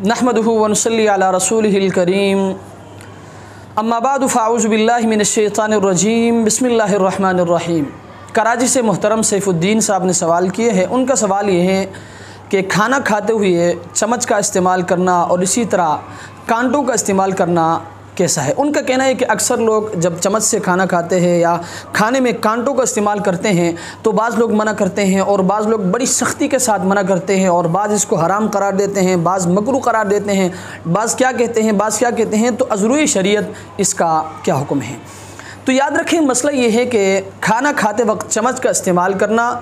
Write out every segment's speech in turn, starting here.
नहमदुहु व नुसल्ली अला रसूलिहिल करीम अम्मा बाद फ़अऊज़ु बिल्लाहि मिनश्शैतानिर रजीम बिस्मिल्लाहिर रहमानिर रहीम। कराची से मोहतरम सैफुद्दीन साहब ने सवाल किए हैं। उनका सवाल ये है कि खाना खाते हुए चम्मच का इस्तेमाल करना और इसी तरह कांटों का इस्तेमाल करना कैसा है। उनका कहना है कि अक्सर लोग जब चम्मच से खाना खाते हैं या खाने में कांटों का इस्तेमाल करते हैं तो बाज़ लोग मना करते हैं और बाज़ लोग बड़ी सख्ती के साथ मना करते हैं और बाज़ इसको हराम करार देते हैं, बाज़ मकरूह करार देते हैं, बाज़ क्या कहते हैं, बाज़ क्या कहते हैं। तो अज़रूई शरीयत इसका क्या हुक्म है। तो याद रखें, मसला ये है कि खाना खाते वक्त चम्मच का इस्तेमाल करना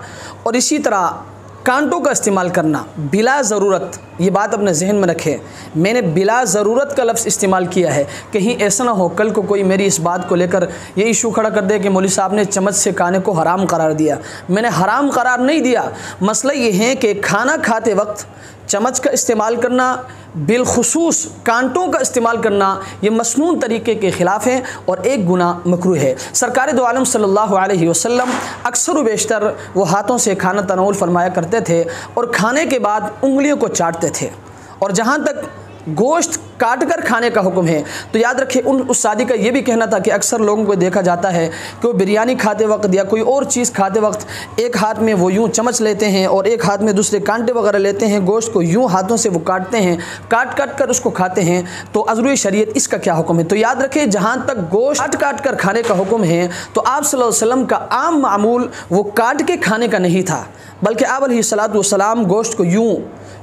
और इसी तरह कांटों का इस्तेमाल करना बिला ज़रूरत, ये बात अपने जहन में रखें। मैंने बिला ज़रूरत का लफ्ज़ इस्तेमाल किया है, कहीं ऐसा ना हो कल को कोई मेरी इस बात को लेकर ये इशू खड़ा कर दे कि मौलवी साहब ने चम्मच से खाने को हराम करार दिया। मैंने हराम करार नहीं दिया। मसला ये है कि खाना खाते वक्त चम्मच का इस्तेमाल करना, बिलखुसूस कांटों का इस्तेमाल करना, ये मसनून तरीके के ख़िलाफ़ है और एक गुनाह मकरूह है। सरकार दो आलम सल्लल्लाहु अलैहि वसल्लम अक्सर व बेशतर वो हाथों से खाना तनाउल फरमाया करते थे और खाने के बाद उंगलियों को चाटते थे। और जहाँ तक गोश्त काट कर खाने का हुक्म है तो याद रखें, उस शादी का ये भी कहना था कि अक्सर लोगों को देखा जाता है कि वो बिरयानी खाते वक्त या कोई और चीज़ खाते वक्त एक हाथ में वो यूँ चम्मच लेते हैं और एक हाथ में दूसरे कांटे वगैरह लेते हैं, गोश्त को यूँ हाथों से वो काटते हैं, काट काट कर उसको खाते हैं। तो अज़रूई शरीयत इसका क्या हुक्म है। तो याद रखें, जहाँ तक गोश्त काट काट कर खाने का हुक्म है तो आप सल्लल्लाहु अलैहि वसल्लम का आम मामूल वो काट के खाने का नहीं था, बल्कि आप अलैहिस्सलातु वस्सलाम गोश्त को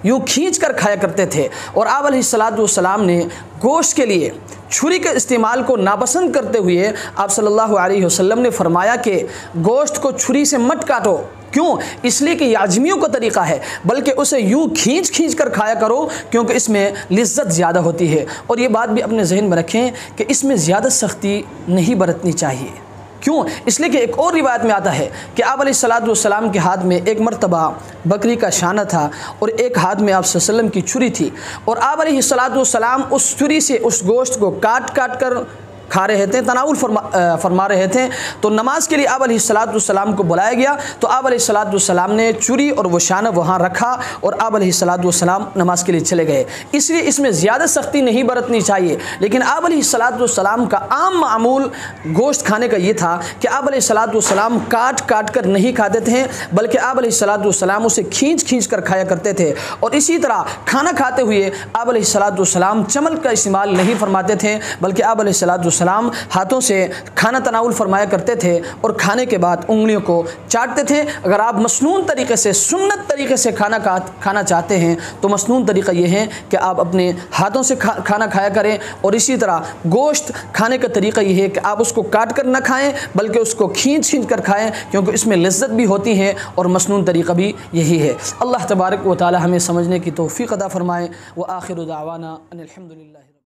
यूँ खींच कर खाया करते थे। और आप अलैहिस्सलातु वस्सलाम ने गोश्त के लिए छुरी के इस्तेमाल को नापसंद करते हुए आप सल्लल्लाहु अलैहि वसल्लम ने फरमाया कि गोश्त को छुरी से मत काटो। क्यों? इसलिए कि याजमियों का तरीक़ा है, बल्कि उसे यूँ खींच कर खाया करो क्योंकि इसमें लिज्जत ज़्यादा होती है। और ये बात भी अपने जहन में रखें कि इसमें ज़्यादा सख्ती नहीं बरतनी चाहिए। क्यों? इसलिए कि एक और रिवायत में आता है कि आप अलैहिस्सलातु वस्सलाम के हाथ में एक मरतबा बकरी का शाना था और एक हाथ में आप सल्लल्लाहु अलैहि वसल्लम की छुरी थी और आप अलैहिस्सलातु वस्सलाम उस छुरी से उस गोश्त को काट कर खा रहे थे, तनाउल फरमा रहे थे। तो नमाज के लिए आप अलैहिस्सलातु वस्सलाम को बुलाया गया तो आप अलैहिस्सलातु वस्सलाम ने छुरी और वो शाना वहाँ रखा और आप अलैहिस्सलातु वस्सलाम नमाज के लिए चले गए। इसलिए इसमें ज़्यादा सख्ती नहीं बरतनी चाहिए। लेकिन आप अलैहिस्सलातु वस्सलाम का आम मामूल गोश्त खाने का ये था कि आप अलैहिस्सलातु वस्सलाम काट कर नहीं खाते थे, बल्कि आप अलैहिस्सलातु वस्सलाम उसे खींच कर खाया करते थे। और इसी तरह खाना खाते हुए आप अलैहिस्सलातु वस्सलाम चम्मच का इस्तेमाल नहीं फरमाते थे, बल्कि आप अलैहिस्सलातु सलाम हाथों से खाना तनाउल फरमाया करते थे और खाने के बाद उंगलियों को चाटते थे। अगर आप मसनून तरीके से, सुन्नत तरीके से खाना चाहते हैं तो मसनून तरीका ये है कि आप अपने हाथों से खाना खाया करें। और इसी तरह गोश्त खाने का तरीका ये है कि आप उसको काट कर ना खाएं, बल्कि उसको खींच कर खाएं क्योंकि इसमें लज्जत भी होती है और मसनून तरीका भी यही है। अल्लाह तबारक व तआला हमें समझने की तौफीक अता फरमाए। व आखिरु दावाना अनिल हम्दुलिल्लाह।